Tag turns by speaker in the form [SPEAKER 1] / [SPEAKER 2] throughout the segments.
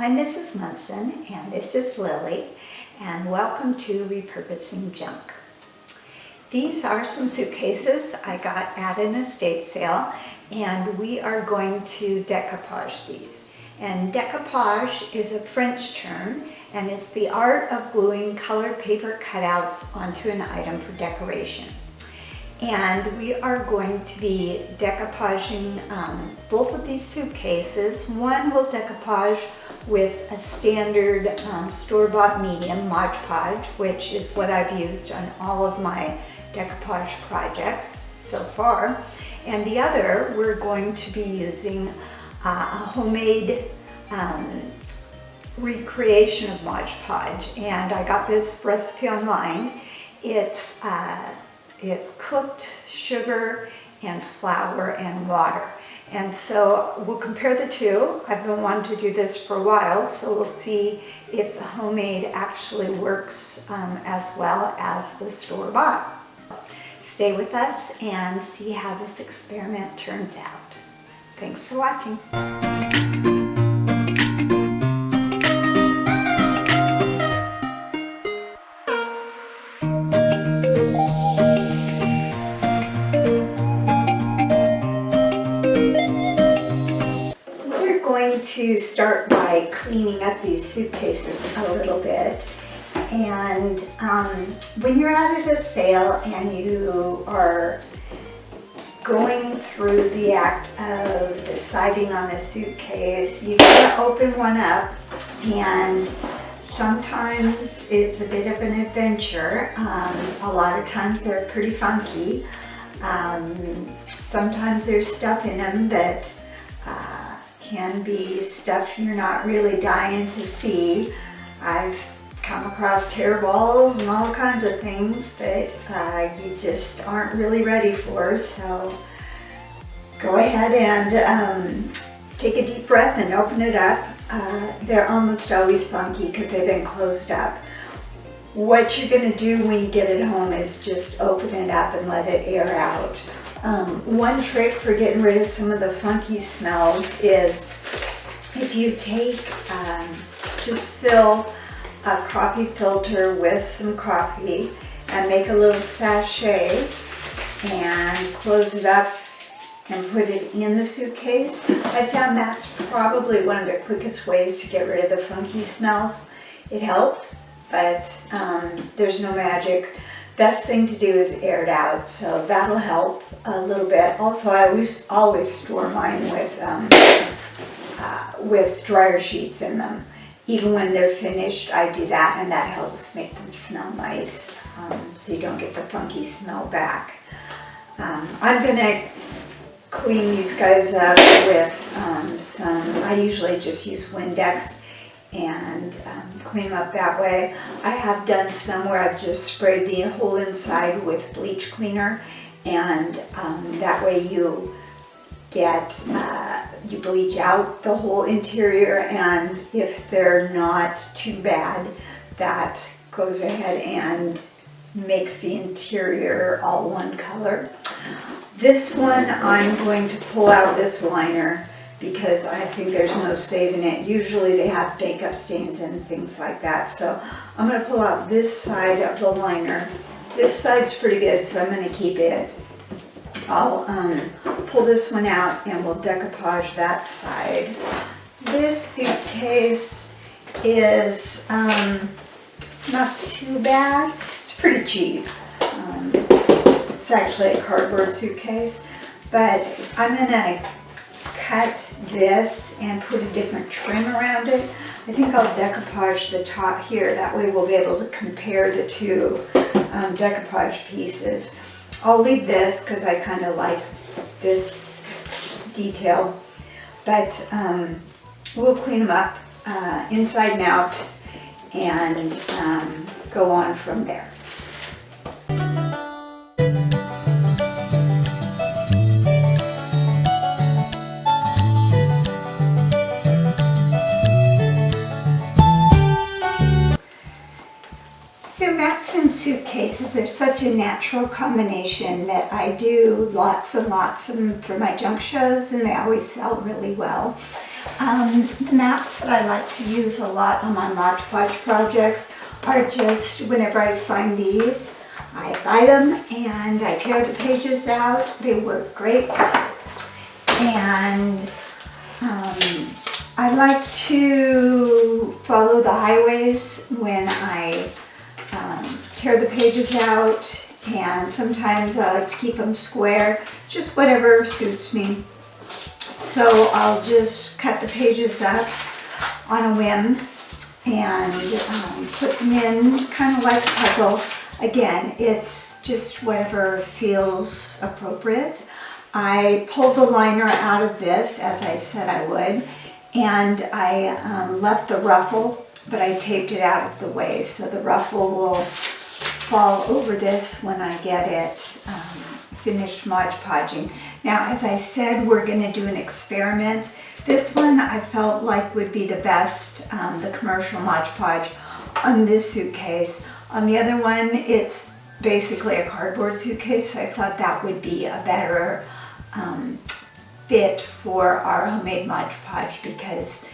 [SPEAKER 1] I'm Mrs. Munson, and this is Lily, and welcome to Repurposing Junk. These are some suitcases I got at an estate sale, and we are going to decoupage these. And decoupage is a French term, and it's the art of gluing colored paper cutouts onto an item for decoration. And we are going to be decoupaging both of these suitcases. One will decoupage with a standard store-bought medium, Mod Podge, which is what I've used on all of my decoupage projects so far. And the other, we're going to be using a homemade recreation of Mod Podge. And I got this recipe online. It's cooked sugar and flour and water. And so we'll compare the two. I've been wanting to do this for a while, so we'll see if the homemade actually works as well as the store-bought. Stay with us and see how this experiment turns out. Thanks for watching. To start by cleaning up these suitcases a little bit. And when you're out at a sale and you are going through the act of deciding on a suitcase, you can open one up, and sometimes it's a bit of an adventure. A lot of times they're pretty funky. Sometimes there's stuff in them that can be stuff you're not really dying to see. I've come across tear balls and all kinds of things that you just aren't really ready for, so go ahead and take a deep breath and open it up. They're almost always funky because they've been closed up. What you're going to do when you get it home is just open it up and let it air out. One trick for getting rid of some of the funky smells is if you take, just fill a coffee filter with some coffee and make a little sachet and close it up and put it in the suitcase. I found that's probably one of the quickest ways to get rid of the funky smells. It helps, but there's no magic. Best thing to do is air it out, so that'll help a little bit. Also, I always store mine with dryer sheets in them. Even when they're finished, I do that, and that helps make them smell nice, so you don't get the funky smell back. I'm gonna clean these guys up with I usually just use Windex and clean them up that way. I have done some where I've just sprayed the whole inside with bleach cleaner, and that way you get, you bleach out the whole interior, and if they're not too bad, that goes ahead and makes the interior all one color. This one, I'm going to pull out this liner because I think there's no saving it. Usually they have makeup stains and things like that. So I'm going to pull out this side of the liner. This side's pretty good, so I'm going to keep it. I'll pull this one out and we'll decoupage that side. This suitcase is not too bad. It's pretty cheap. It's actually a cardboard suitcase, but I'm going to cut this and put a different trim around it. I think I'll decoupage the top here. That way we'll be able to compare the two decoupage pieces. I'll leave this because I kind of like this detail, but we'll clean them up inside and out and go on from there. Suitcases are such a natural combination that I do lots and lots of them for my junk shows, and they always sell really well. The maps that I like to use a lot on my Mod Podge projects are just whenever I find these, I buy them and I tear the pages out. They work great. And I like to follow the highways when I tear the pages out, and sometimes I like to keep them square, just whatever suits me. So I'll just cut the pages up on a whim and put them in kind of like a puzzle. Again, it's just whatever feels appropriate. I pulled the liner out of this, as I said I would, and I left the ruffle, but I taped it out of the way so the ruffle will fall over this when I get it finished Mod Podging. Now, as I said, we're going to do an experiment. This one I felt like would be the best, the commercial Mod Podge on this suitcase. On the other one, it's basically a cardboard suitcase, so I thought that would be a better fit for our homemade Mod Podge because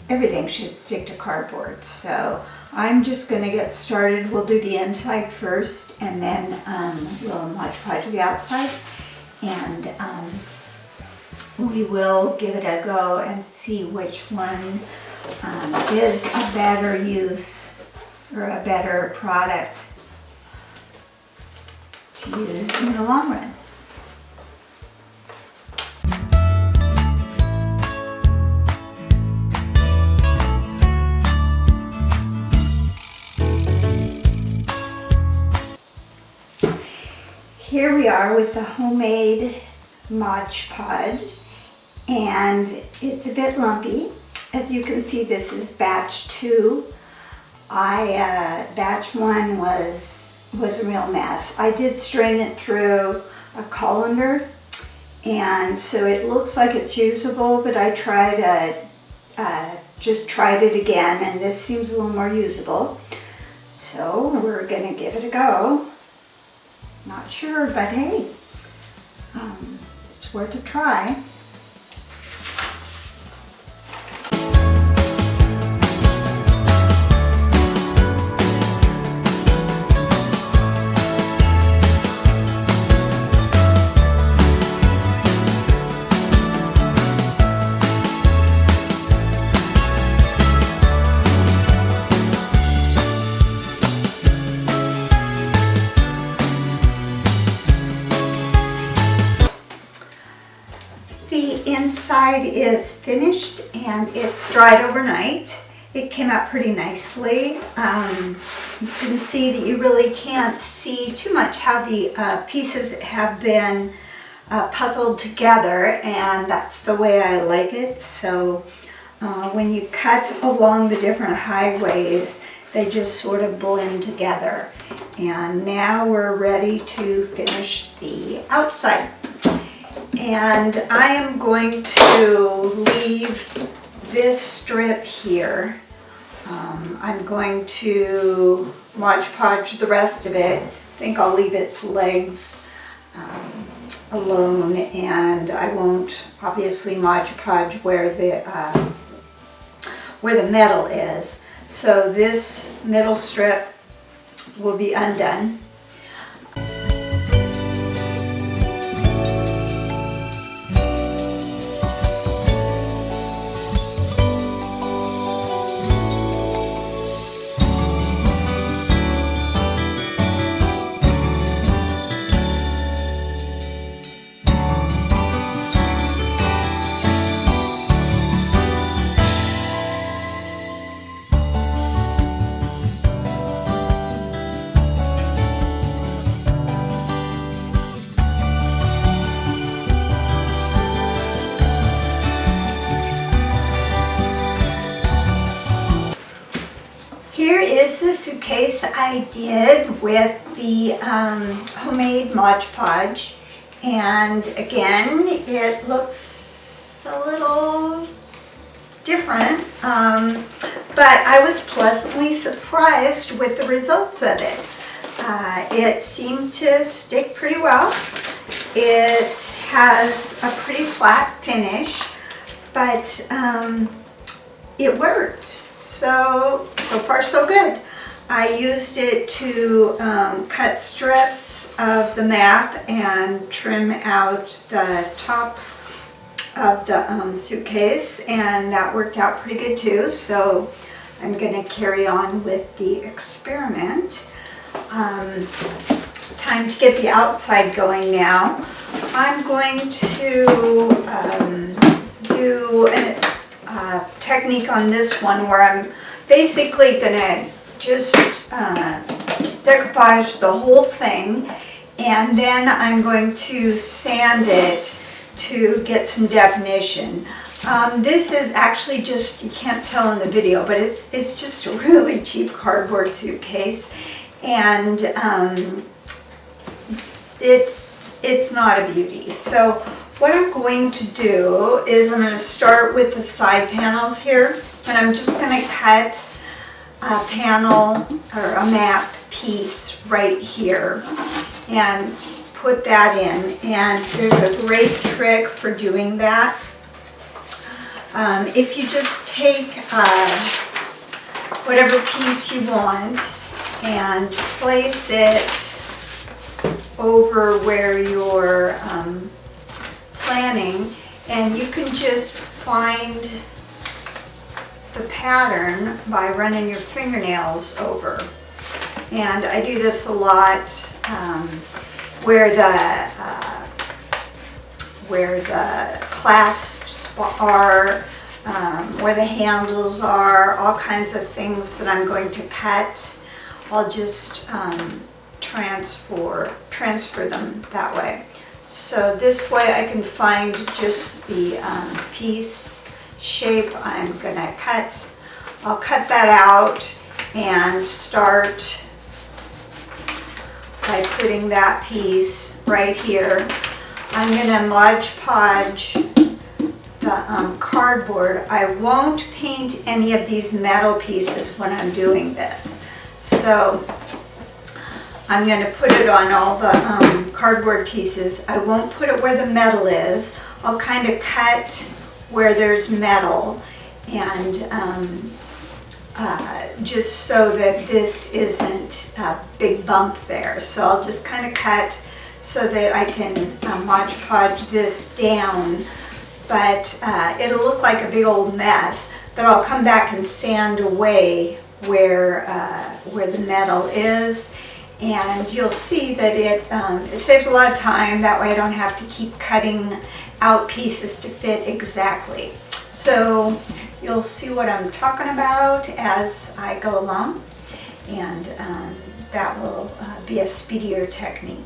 [SPEAKER 1] everything should stick to cardboard. So I'm just going to get started. We'll do the inside first, and then we'll Mod Podge the outside, and we will give it a go and see which one is a better use or a better product to use in the long run. Here we are with the homemade Mod Podge, and it's a bit lumpy. As you can see, this is batch 2. Batch 1 was a real mess. I did strain it through a colander, and so it looks like it's usable, but I just tried it again, and this seems a little more usable. So we're gonna give it a go. Not sure, but hey, it's worth a try. Inside is finished and it's dried overnight. It came out pretty nicely. You can see that you really can't see too much how the pieces have been puzzled together, and that's the way I like it. So when you cut along the different highways, they just sort of blend together. And now we're ready to finish the outside. And I am going to leave this strip here. I'm going to Mod Podge the rest of it. I think I'll leave its legs alone, and I won't obviously Mod Podge where the metal is. So this middle strip will be undone. Here is the suitcase I did with the homemade Mod Podge, and again it looks a little different, but I was pleasantly surprised with the results of it. It seemed to stick pretty well. It has a pretty flat finish. but it worked. So far so good. I used it to cut strips of the map and trim out the top of the suitcase, and that worked out pretty good too. So I'm going to carry on with the experiment. Time to get the outside going now. I'm going to do a technique on this one where I'm basically going to just decoupage the whole thing, and then I'm going to sand it to get some definition. This is actually just, you can't tell in the video, but it's just a really cheap cardboard suitcase, and it's not a beauty. So what I'm going to do is I'm going to start with the side panels here, and I'm just going to cut a panel or a map piece right here and put that in. And there's a great trick for doing that. If you just take whatever piece you want and place it over where you're planning, and you can just find the pattern by running your fingernails over. And I do this a lot where the clasps are, where the handles are, all kinds of things that I'm going to cut. I'll just transfer them that way. So this way I can find just the piece shape I'm gonna cut. I'll cut that out and start by putting that piece right here. I'm gonna Mod Podge the cardboard. I won't paint any of these metal pieces when I'm doing this. So I'm going to put it on all the cardboard pieces. I won't put it where the metal is. I'll kind of cut where there's metal, and just so that this isn't a big bump there. So I'll just kind of cut so that I can Mod Podge this down, but it'll look like a big old mess, but I'll come back and sand away where the metal is, and you'll see that it saves a lot of time. That way I don't have to keep cutting out pieces to fit exactly. So you'll see what I'm talking about as I go along, and that will be a speedier technique.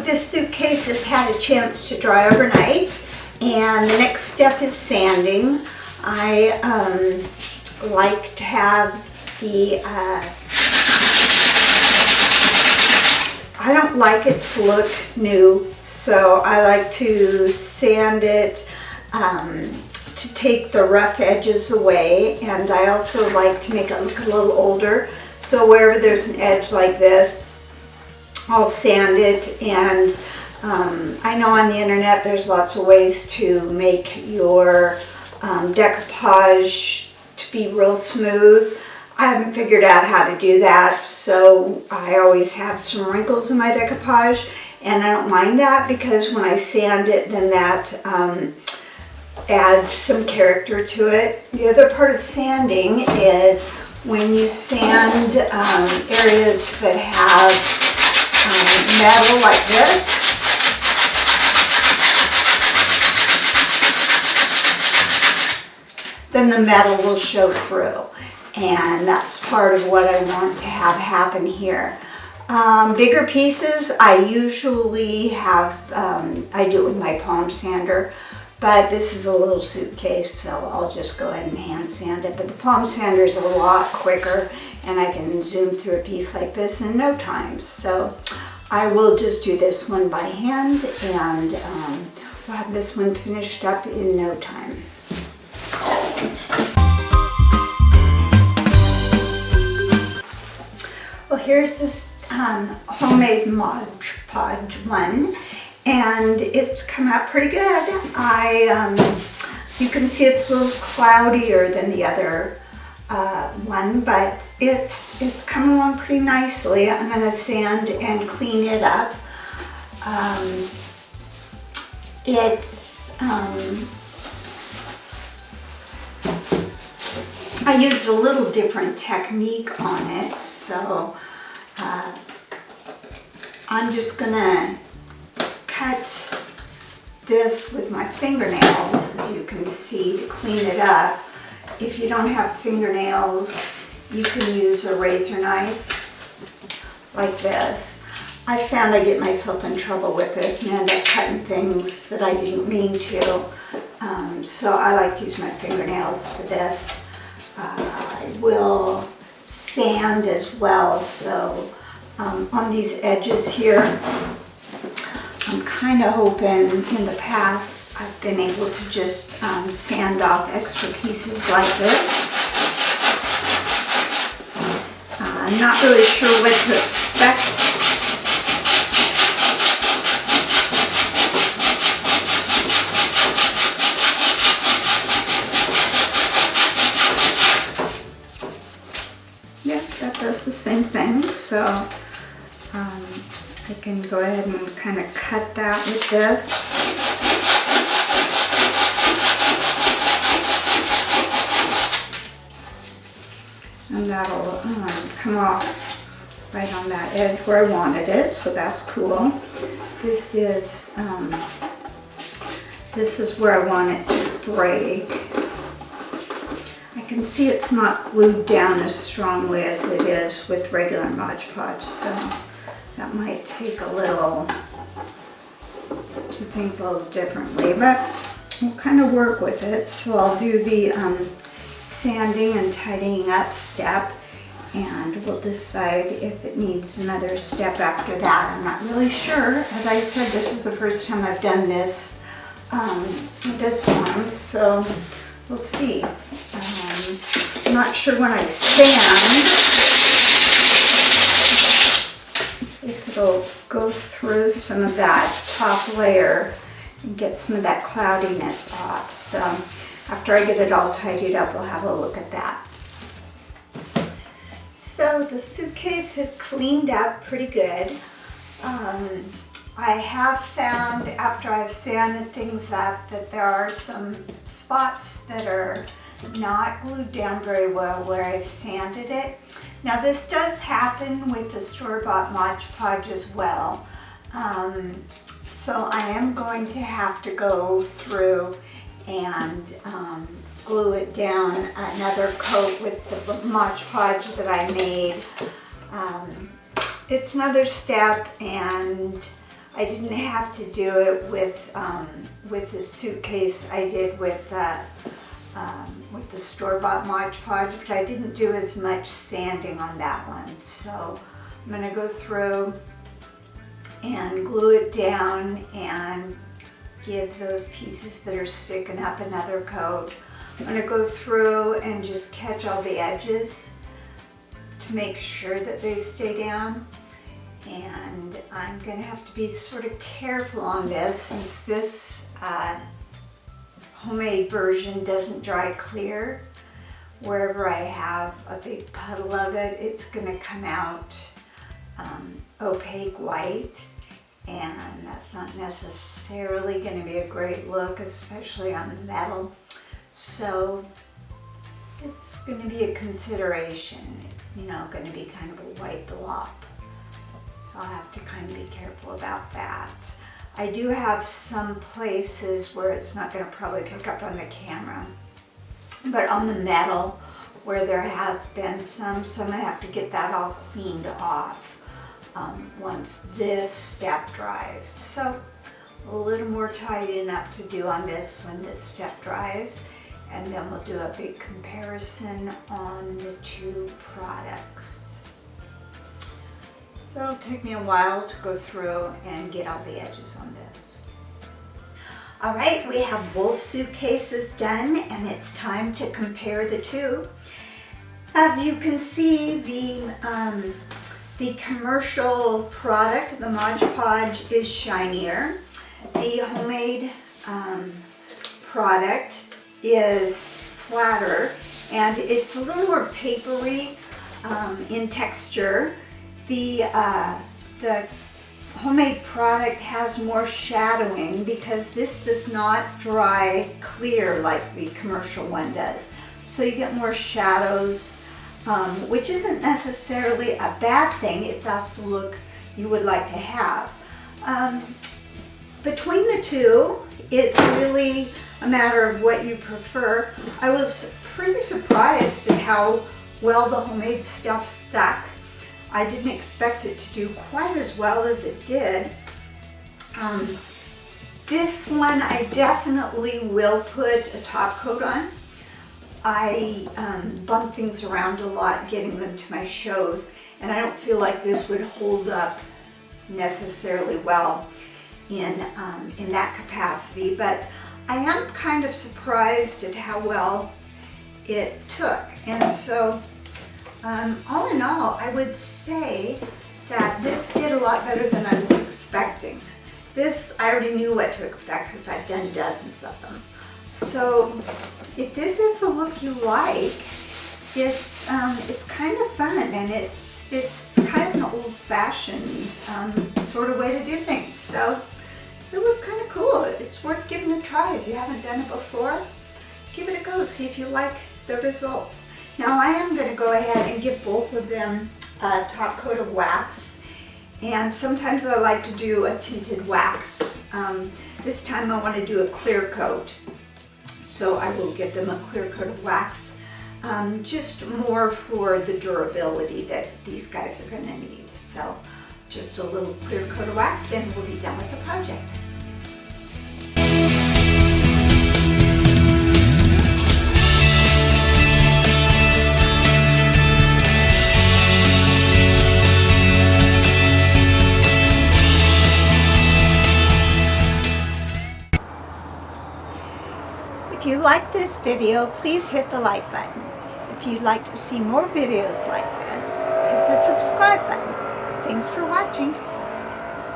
[SPEAKER 1] This suitcase has had a chance to dry overnight, and the next step is sanding. I like to have the, I don't like it to look new, so I like to sand it to take the rough edges away, and I also like to make it look a little older. So wherever there's an edge like this, I'll sand it. And I know on the internet there's lots of ways to make your decoupage to be real smooth. I haven't figured out how to do that, so I always have some wrinkles in my decoupage, and I don't mind that because when I sand it, then that adds some character to it. The other part of sanding is when you sand areas that have metal like this, then the metal will show through, and that's part of what I want to have happen here. Bigger pieces, I usually have, I do it with my palm sander, but this is a little suitcase, so I'll just go ahead and hand sand it. But the palm sander is a lot quicker, and I can zoom through a piece like this in no time. So I will just do this one by hand, and we'll have this one finished up in no time. Well, here's this homemade Mod Podge one, and it's come out pretty good. You can see it's a little cloudier than the other one, but it's come along pretty nicely. I'm going to sand and clean it up. I used a little different technique on it, so I'm just gonna cut this with my fingernails, as you can see, to clean it up. If you don't have fingernails, you can use a razor knife like this. I found I get myself in trouble with this and end up cutting things that I didn't mean to. So I like to use my fingernails for this. I will sand as well, so on these edges here, I'm kind of hoping in the past I've been able to just sand off extra pieces like this. I'm not really sure what to expect. Does the same thing, so I can go ahead and kind of cut that with this. And that'll come off right on that edge where I wanted it, so that's cool. This is where I want it to break. I can see it's not glued down as strongly as it is with regular Mod Podge, so that might take a little, do things a little differently, but we'll kind of work with it. So I'll do the sanding and tidying up step, and we'll decide if it needs another step after that. I'm not really sure. As I said, this is the first time I've done this, this one, so we'll see. I'm not sure when I sand if it'll go through some of that top layer and get some of that cloudiness off. So after I get it all tidied up, we'll have a look at that. So the suitcase has cleaned up pretty good. I have found after I've sanded things up that there are some spots that are not glued down very well where I've sanded it. Now this does happen with the store-bought Mod Podge as well. So I am going to have to go through and glue it down another coat with the Mod Podge that I made. It's another step, and I didn't have to do it with the suitcase. I did with the store-bought Mod Podge, but I didn't do as much sanding on that one. So I'm going to go through and glue it down and give those pieces that are sticking up another coat. I'm going to go through and just catch all the edges to make sure that they stay down. And I'm going to have to be sort of careful on this, since this homemade version doesn't dry clear. Wherever I have a big puddle of it, it's going to come out opaque white, and that's not necessarily going to be a great look, especially on the metal. So it's going to be a consideration. It's, going to be kind of a white blob. So I'll have to kind of be careful about that. I do have some places where it's not going to probably pick up on the camera, but on the metal where there has been some, so I'm going to have to get that all cleaned off. once this step dries. So a little more tidying up to do on this when this step dries, and then we'll do a big comparison on the two products. So it'll take me a while to go through and get all the edges on this. All right, we have both suitcases done, and it's time to compare the two. As you can see, the commercial product, the Mod Podge, is shinier. The homemade product is flatter, and it's a little more papery in texture. The homemade product has more shadowing because this does not dry clear like the commercial one does. So you get more shadows, which isn't necessarily a bad thing if that's the look you would like to have. Between the two, it's really a matter of what you prefer. I was pretty surprised at how well the homemade stuff stuck. I didn't expect it to do quite as well as it did. This one I definitely will put a top coat on. I bump things around a lot getting them to my shows, and I don't feel like this would hold up necessarily well in that capacity, but I am kind of surprised at how well it took. And so all in all, I would say that this did a lot better than I was expecting. This, I already knew what to expect because I've done dozens of them. So if this is the look you like, it's kind of fun, and it's kind of an old-fashioned sort of way to do things. So it was kind of cool. It's worth giving a try if you haven't done it before. Give it a go, see if you like the results. Now I am going to go ahead and give both of them a top coat of wax, and sometimes I like to do a tinted wax. This time I want to do a clear coat, so I will give them a clear coat of wax, just more for the durability that these guys are going to need. So just a little clear coat of wax and we'll be done with the project. If you like this video, please hit the like button. If you'd like to see more videos like this, hit the subscribe button. Thanks for watching.